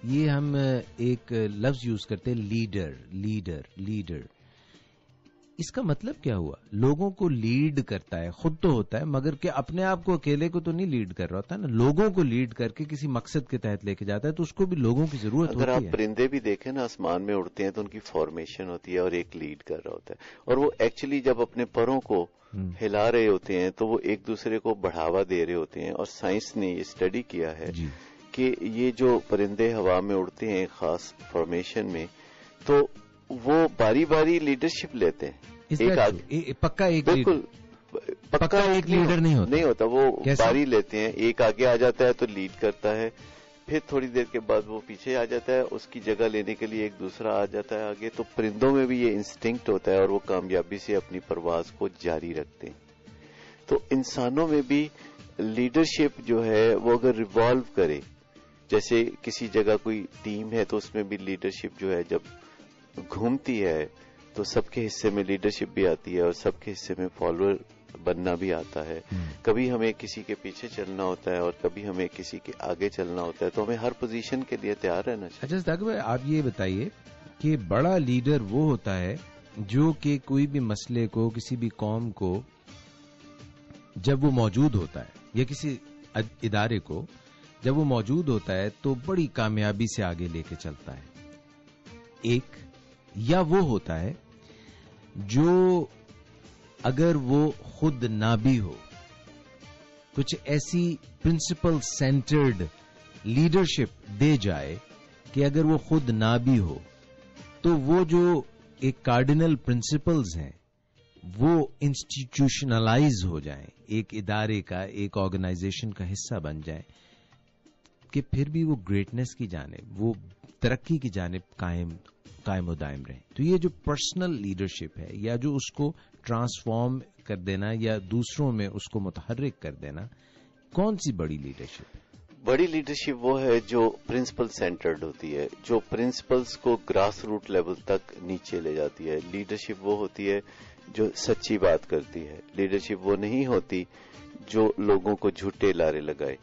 یہ ہم ایک لفظ یوز کرتے ہیں لیڈر. اس کا مطلب کیا ہوا؟ لوگوں کو لیڈ کرتا ہے، خود تو ہوتا ہے مگر کہ اپنے آپ کو اکیلے کو تو نہیں لیڈ کر رہا ہوتا نا، لوگوں کو لیڈ کر کے کسی مقصد کے تحت لے کے جاتا ہے، تو اس کو بھی لوگوں کی ضرورت ہوتی ہے. اگر آپ پرندے بھی دیکھیں نا، آسمان میں اڑتے ہیں تو ان کی فارمیشن ہوتی ہے اور ایک لیڈ کر رہا ہوتا ہے، اور وہ ایکچولی جب اپنے پروں کو ہلا رہے ہوتے ہیں تو وہ ایک دوسرے کو بڑھاوا دے رہے ہوتے ہیں. اور سائنس نے یہ اسٹڈی کیا ہے کہ یہ جو پرندے ہوا میں اڑتے ہیں خاص فارمیشن میں، تو وہ باری باری لیڈرشپ لیتے ہیں. پکا ایک بالکل پکا ایک لیڈر نہیں ہوتا، وہ باری لیتے ہیں. ایک آگے آ جاتا ہے تو لیڈ کرتا ہے، پھر تھوڑی دیر کے بعد وہ پیچھے آ جاتا ہے، اس کی جگہ لینے کے لیے ایک دوسرا آ جاتا ہے آگے. تو پرندوں میں بھی یہ انسٹنکٹ ہوتا ہے اور وہ کامیابی سے اپنی پرواز کو جاری رکھتے ہیں. تو انسانوں میں بھی لیڈرشپ جو ہے وہ اگر ریوالو کرے، جیسے کسی جگہ کوئی ٹیم ہے تو اس میں بھی لیڈرشپ جو ہے جب گھومتی ہے تو سب کے حصے میں لیڈرشپ بھی آتی ہے اور سب کے حصے میں فالوور بننا بھی آتا ہے. کبھی ہمیں کسی کے پیچھے چلنا ہوتا ہے اور کبھی ہمیں کسی کے آگے چلنا ہوتا ہے، تو ہمیں ہر پوزیشن کے لیے تیار رہنا چاہیے. اچھا ذاکر بھائی، آپ یہ بتائیے کہ بڑا لیڈر وہ ہوتا ہے جو کہ کوئی بھی مسئلے کو، کسی بھی قوم کو جب وہ موجود ہوتا ہے یا کسی ادارے کو جب وہ موجود ہوتا ہے تو بڑی کامیابی سے آگے لے کے چلتا ہے. ایک یا وہ ہوتا ہے جو اگر وہ خود نہ بھی ہو، کچھ ایسی پرنسپل سینٹرڈ لیڈرشپ دے جائے کہ اگر وہ خود نہ بھی ہو تو وہ جو ایک کارڈینل پرنسپلز ہیں وہ انسٹیٹیوشنلائز ہو جائیں، ایک ادارے کا، ایک آرگنائزیشن کا حصہ بن جائیں، کہ پھر بھی وہ گریٹنس کی جانب، وہ ترقی کی جانب قائم و دائم رہیں. تو یہ جو پرسنل لیڈرشپ ہے یا جو اس کو ٹرانسفارم کر دینا یا دوسروں میں اس کو متحرک کر دینا، کون سی بڑی لیڈرشپ ہے؟ بڑی لیڈرشپ وہ ہے جو پرنسپل سینٹرڈ ہوتی ہے، جو پرنسپلز کو گراس روٹ لیول تک نیچے لے جاتی ہے. لیڈرشپ وہ ہوتی ہے جو سچی بات کرتی ہے. لیڈرشپ وہ نہیں ہوتی جو لوگوں کو جھوٹے لارے لگائے،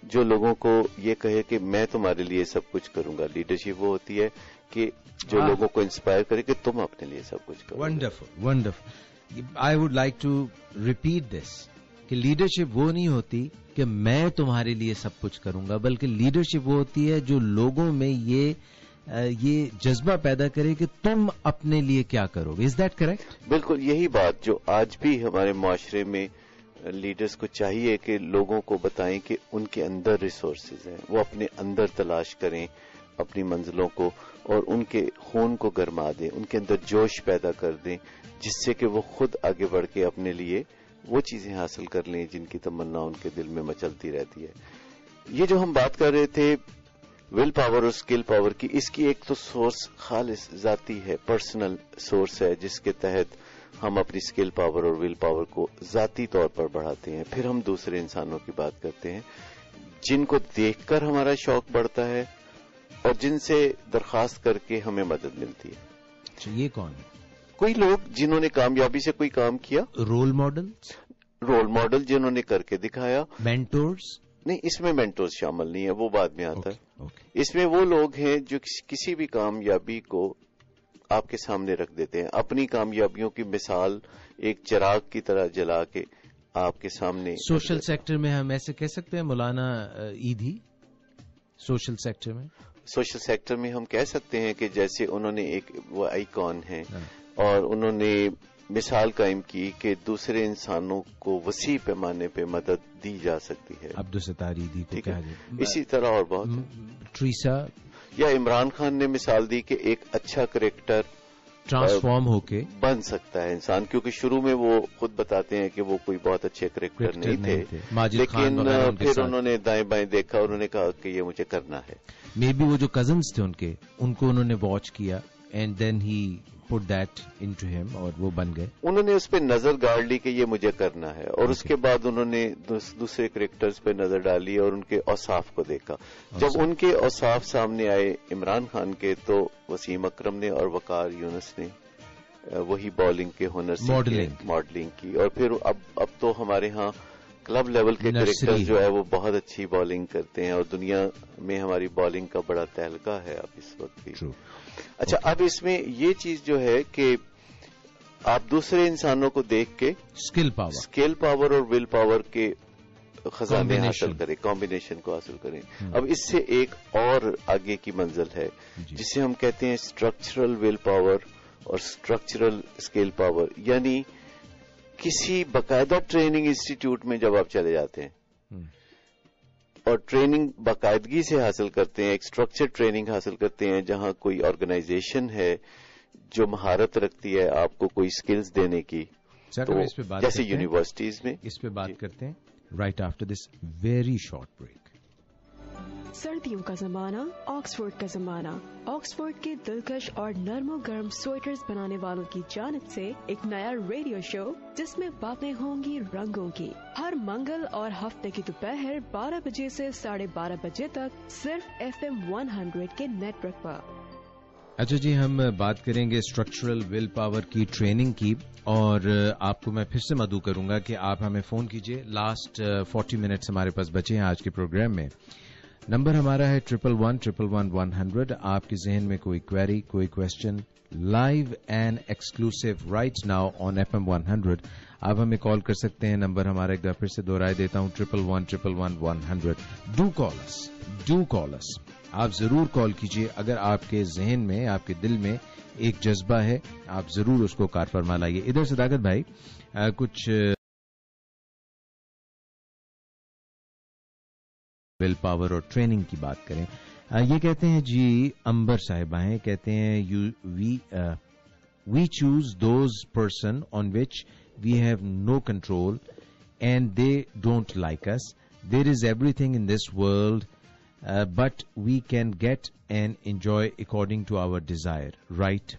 جو لوگوں کو یہ کہے کہ میں تمہارے لیے سب کچھ کروں گا. لیڈرشپ وہ ہوتی ہے کہ جو لوگوں کو انسپائر کرے کہ تم اپنے لیے سب کچھ کرو. Wonderful. I would like to repeat this کہ لیڈرشپ وہ نہیں ہوتی کہ میں تمہارے لیے سب کچھ کروں گا، بلکہ لیڈرشپ وہ ہوتی ہے جو لوگوں میں یہ جذبہ پیدا کرے کہ تم اپنے لیے کیا کرو گے. Is that correct? بالکل یہی بات جو آج بھی ہمارے معاشرے میں لیڈرز کو چاہیے کہ لوگوں کو بتائیں کہ ان کے اندر ریسورسز ہیں، وہ اپنے اندر تلاش کریں اپنی منزلوں کو اور ان کے خون کو گرما دیں، ان کے اندر جوش پیدا کر دیں، جس سے کہ وہ خود آگے بڑھ کے اپنے لیے وہ چیزیں حاصل کر لیں جن کی تمنا ان کے دل میں مچلتی رہتی ہے. یہ جو ہم بات کر رہے تھے ول پاور اور اسکل پاور کی، اس کی ایک تو سورس خالص ذاتی ہے، پرسنل سورس ہے، جس کے تحت ہم اپنی اسکل پاور اور ول پاور کو ذاتی طور پر بڑھاتے ہیں. پھر ہم دوسرے انسانوں کی بات کرتے ہیں جن کو دیکھ کر ہمارا شوق بڑھتا ہے اور جن سے درخواست کر کے ہمیں مدد ملتی ہے. یہ کون ہے؟ کوئی لوگ جنہوں نے کامیابی سے کوئی کام کیا، رول ماڈل جنہوں نے کر کے دکھایا. مینٹورز نہیں، اس میں مینٹورز شامل نہیں ہے، وہ بعد میں آتا ہے. اس میں وہ لوگ ہیں جو کسی بھی کامیابی کو آپ کے سامنے رکھ دیتے ہیں، اپنی کامیابیوں کی مثال ایک چراغ کی طرح جلا کے آپ کے سامنے. سوشل سیکٹر میں ہم ایسے کہہ سکتے ہیں مولانا ایدھی، سوشل سیکٹر میں ہم کہہ سکتے ہیں کہ جیسے انہوں نے ایک وہ آئیکن ہیں اور انہوں نے مثال قائم کی کہ دوسرے انسانوں کو وسیع پیمانے پہ مدد دی جا سکتی ہے. عبدالستار ایدھی کو کہا جائے. اسی طرح اور بہت ٹریسا یا عمران خان نے مثال دی کہ ایک اچھا کریکٹر ٹرانسفارم ہو کے بن سکتا ہے انسان، کیونکہ شروع میں وہ خود بتاتے ہیں کہ وہ کوئی بہت اچھے کریکٹر نہیں تھے، لیکن پھر انہوں نے دائیں بائیں دیکھا اور انہوں نے کہا کہ یہ مجھے کرنا ہے. مے بی وہ جو کزنس تھے ان کو انہوں نے واچ کیا and then he put that into ہم اور وہ بن گئے. انہوں نے اس پہ نظر گاڑ لی کہ یہ مجھے کرنا ہے، اور اس کے بعد انہوں نے دوسرے کریکٹرز پہ نظر ڈالی اور ان کے اوصاف کو دیکھا. جب ان کے اوصاف سامنے آئے عمران خان کے، تو وسیم اکرم نے اور وقار یونس نے وہی بالنگ کے ہنر سے ماڈلنگ کی. اور پھر اب تو ہمارے ہاں کلب لیول کے نرسری کرکٹر جو ہے وہ بہت اچھی بالنگ کرتے ہیں اور دنیا میں ہماری بالنگ کا بڑا تہلکہ ہے اب اس وقت بھی. اچھا اب اس میں یہ چیز جو ہے کہ آپ دوسرے انسانوں کو دیکھ کے اسکل پاور اور ول پاور کے خزانے حاصل کریں, کمبینیشن کو حاصل کریں. اب اس سے ایک اور آگے کی منزل ہے جسے ہم کہتے ہیں اسٹرکچرل ول پاور اور اسٹرکچرل اسکل پاور. یعنی کسی باقاعدہ ٹریننگ انسٹیٹیوٹ میں جب آپ چلے جاتے ہیں اور ٹریننگ باقاعدگی سے حاصل کرتے ہیں, ایک اسٹرکچر ٹریننگ حاصل کرتے ہیں جہاں کوئی آرگنائزیشن ہے جو مہارت رکھتی ہے آپ کو کوئی سکلز دینے کی, تو جیسے یونیورسٹیز میں. اس پہ بات کرتے ہیں right after this very short break. سردیوں کا زمانہ, آکسفورڈ کا زمانہ. آکسفورڈ کے دلکش اور نرم و گرم سویٹرز بنانے والوں کی جانب سے ایک نیا ریڈیو شو جس میں باتیں ہوں گی رنگوں کی, ہر منگل اور ہفتے کی دوپہر 12 بجے سے 12:30 بجے تک صرف FM 100 کے نیٹ ورک پر. اچھا جی, ہم بات کریں گے اسٹرکچرل ول پاور کی ٹریننگ کی, اور آپ کو میں پھر سے مدعو کروں گا کہ آپ ہمیں فون کیجئے. لاسٹ 40 منٹس ہمارے پاس بچے ہیں آج کے پروگرام میں. نمبر ہمارا ہے 11111100. آپ کے ذہن میں کوئی کوئری, کوئی question, live and exclusive right now on FM 100, آپ ہمیں کال کر سکتے ہیں. نمبر ہمارا ایک دفعہ پھر سے دوہرائے دیتا ہوں 11111100. ڈو کال اس. آپ ضرور کال کیجئے. اگر آپ کے ذہن میں, آپ کے دل میں ایک جذبہ ہے, آپ ضرور اس کو کار فرما لائیے. ادھر صداقت بھائی کچھ ول پاور اور ٹریننگ کی بات کریں. یہ کہتے ہیں جی, امبر صاحبہ ہیں, کہتے ہیں we choose those person on which we have no control and they don't like us. There is everything in this world but we can get and enjoy according to our desire. Right?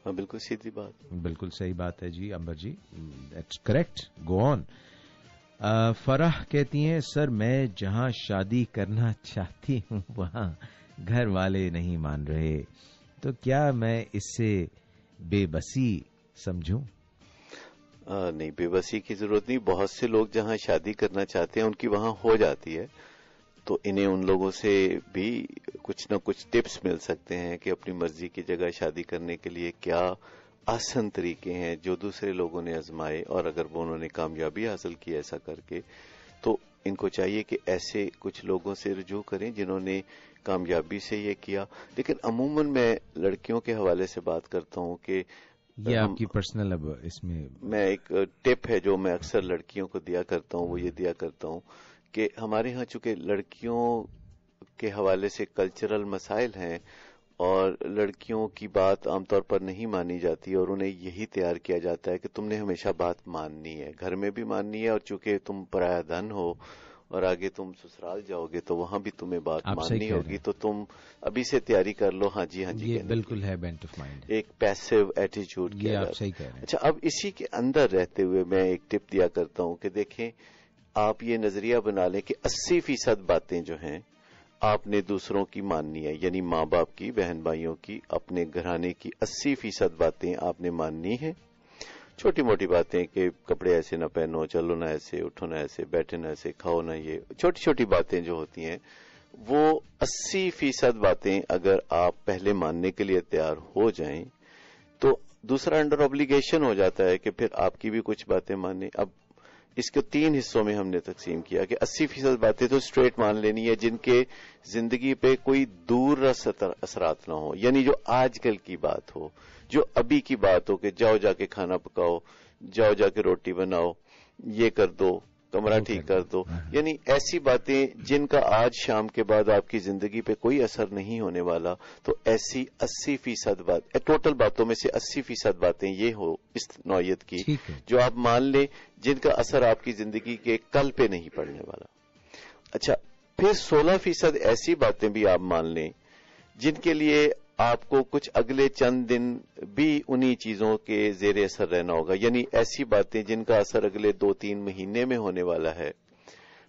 بالکل سیدھی بات, بالکل صحیح بات ہے جی امبر جی, that's correct. گو آن. فرح کہتی ہیں سر میں جہاں شادی کرنا چاہتی ہوں وہاں گھر والے نہیں مان رہے, تو کیا میں اس سے بے بسی سمجھوں؟ نہیں, بے بسی کی ضرورت نہیں. بہت سے لوگ جہاں شادی کرنا چاہتے ہیں ان کی وہاں ہو جاتی ہے, تو انہیں ان لوگوں سے بھی کچھ نہ کچھ ٹپس مل سکتے ہیں کہ اپنی مرضی کی جگہ شادی کرنے کے لیے کیا آسان طریقے ہیں جو دوسرے لوگوں نے آزمائے, اور اگر وہ انہوں نے کامیابی حاصل کی ایسا کر کے, تو ان کو چاہیے کہ ایسے کچھ لوگوں سے رجوع کریں جنہوں نے کامیابی سے یہ کیا. لیکن عموماً میں لڑکیوں کے حوالے سے بات کرتا ہوں کہ یہ آپ کی پرسنل, اب اس میں ایک ٹپ ہے جو میں اکثر لڑکیوں کو دیا کرتا ہوں, وہ یہ دیا کرتا ہوں کہ ہمارے ہاں چونکہ لڑکیوں کے حوالے سے کلچرل مسائل ہیں اور لڑکیوں کی بات عام طور پر نہیں مانی جاتی, اور انہیں یہی تیار کیا جاتا ہے کہ تم نے ہمیشہ بات ماننی ہے, گھر میں بھی ماننی ہے, اور چونکہ تم پرایا دھن ہو اور آگے تم سسرال جاؤ گے تو وہاں بھی تمہیں بات ماننی ہوگی, تو تم ابھی سے تیاری کر لو. ہاں جی, ہاں جی, یہ بالکل ہے بینٹ آف مائنڈ, ایک پیسو ایٹیچیوڈ یہ آپ صحیح کہہ رہے ہیں. اچھا, اب اسی کے اندر رہتے ہوئے میں ایک ٹپ دیا کرتا ہوں کہ دیکھیں, آپ یہ نظریہ بنا لیں کہ 80% باتیں جو ہیں آپ نے دوسروں کی ماننی ہے, یعنی ماں باپ کی, بہن بھائیوں کی, اپنے گھرانے کی 80% باتیں آپ نے ماننی ہے. چھوٹی موٹی باتیں کہ کپڑے ایسے نہ پہنو, چلو نہ ایسے, اٹھو نہ ایسے, بیٹھے نہ ایسے, کھاؤ نہ, یہ چھوٹی چھوٹی باتیں جو ہوتی ہیں وہ 80% باتیں اگر آپ پہلے ماننے کے لیے تیار ہو جائیں تو دوسرا انڈر اوبلیگیشن ہو جاتا ہے کہ پھر آپ کی بھی کچھ باتیں مانیں. اب اس کو 3 حصوں میں ہم نے تقسیم کیا کہ 80% باتیں تو اسٹریٹ مان لینی ہے جن کے زندگی پہ کوئی دور رس اثرات نہ ہو, یعنی جو آج کل کی بات ہو, جو ابھی کی بات ہو کہ جاؤ جا کے کھانا پکاؤ, جاؤ جا کے روٹی بناؤ, یہ کر دو, کمرہ ٹھیک کر دو, یعنی ایسی باتیں جن کا آج شام کے بعد آپ کی زندگی پہ کوئی اثر نہیں ہونے والا. تو ایسی 80% بات, ٹوٹل باتوں میں سے 80% باتیں یہ ہو اس نوعیت کی جو آپ مان لیں جن کا اثر آپ کی زندگی کے کل پہ نہیں پڑنے والا. اچھا, پھر 16% ایسی باتیں بھی آپ مان لیں جن کے لیے آپ کو کچھ اگلے چند دن بھی انہی چیزوں کے زیر اثر رہنا ہوگا, یعنی ایسی باتیں جن کا اثر اگلے 2-3 مہینے میں ہونے والا ہے,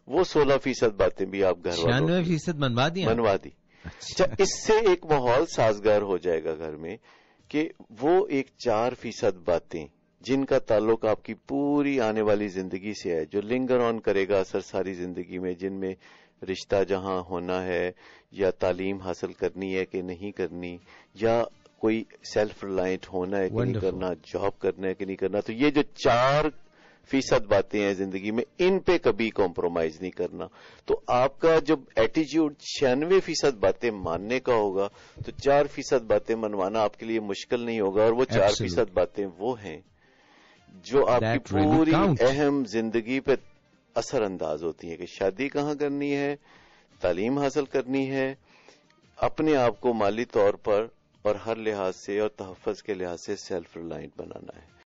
وہ 16% باتیں بھی آپ گھر والوں 96% منوا دی. اچھا, اس سے ایک ماحول سازگار ہو جائے گا گھر میں کہ وہ ایک 4% باتیں جن کا تعلق آپ کی پوری آنے والی زندگی سے ہے, جو لنگر آن کرے گا اثر ساری زندگی میں, جن میں رشتہ جہاں ہونا ہے, یا تعلیم حاصل کرنی ہے کہ نہیں کرنی, یا کوئی سیلف ریلائنٹ ہونا ہے کہ نہیں کرنا, جاب کرنا ہے کہ نہیں کرنا. تو یہ جو 4% باتیں ہیں زندگی میں, ان پہ کبھی کمپرومائز نہیں کرنا. تو آپ کا جب ایٹیچیوڈ 96% باتیں ماننے کا ہوگا تو 4% باتیں منوانا آپ کے لیے مشکل نہیں ہوگا. اور وہ 4% باتیں وہ ہیں جو آپ کی پوری اہم زندگی پہ اثر انداز ہوتی ہیں, کہ شادی کہاں کرنی ہے, تعلیم حاصل کرنی ہے, اپنے آپ کو مالی طور پر اور ہر لحاظ سے اور تحفظ کے لحاظ سے سیلف ریلائنٹ بنانا ہے.